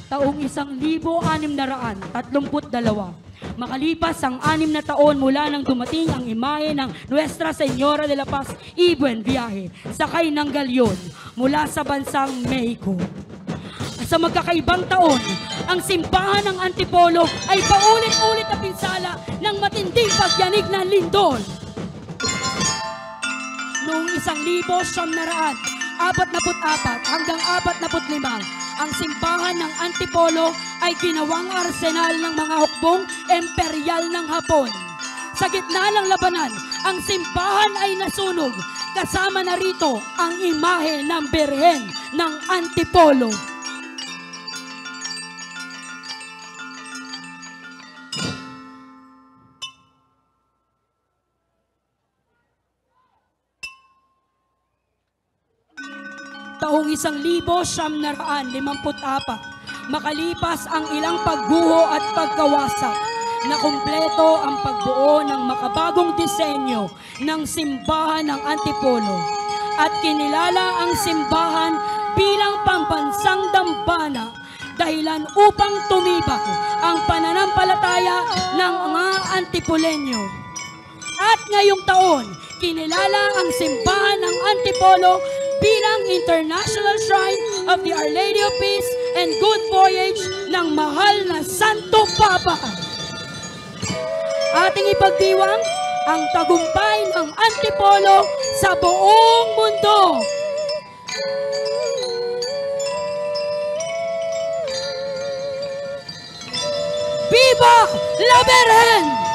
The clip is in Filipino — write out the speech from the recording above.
taong 1632. Makalipas ang 6 na taon mula nang dumating ang imahe ng Nuestra Señora de la Paz y Buen Viaje, sakay ng galyon mula sa bansang Mexico. Sa magkakaibang taon, ang simbahan ng Antipolo ay paulit-ulit na pinsala ng matinding pagyanig ng lindol. Noong 1944 hanggang 45, ang simbahan ng Antipolo ay ginawang arsenal ng mga hukbong emperyal ng Hapon. Sa gitna ng labanan, ang simbahan ay nasunog. Kasama na rito ang imahe ng Birhen ng Antipolo. Taong 1954, makalipas ang ilang pagguho at pagkawasak, na kumpleto ang pagbuo ng makabagong disenyo ng simbahan ng Antipolo at kinilala ang simbahan bilang pambansang dambana dahilan upang tumibak ang pananampalataya ng mga Antipoleño. At ngayong taon, kinilala ang simbahan ng Antipolo bilang International Shrine of the Our Lady of Peace and Good Voyage ng mahal na Santo Papa. Ating ipagdiwang ang tagumpay ng Antipolo sa buong mundo. Viva la Virgen!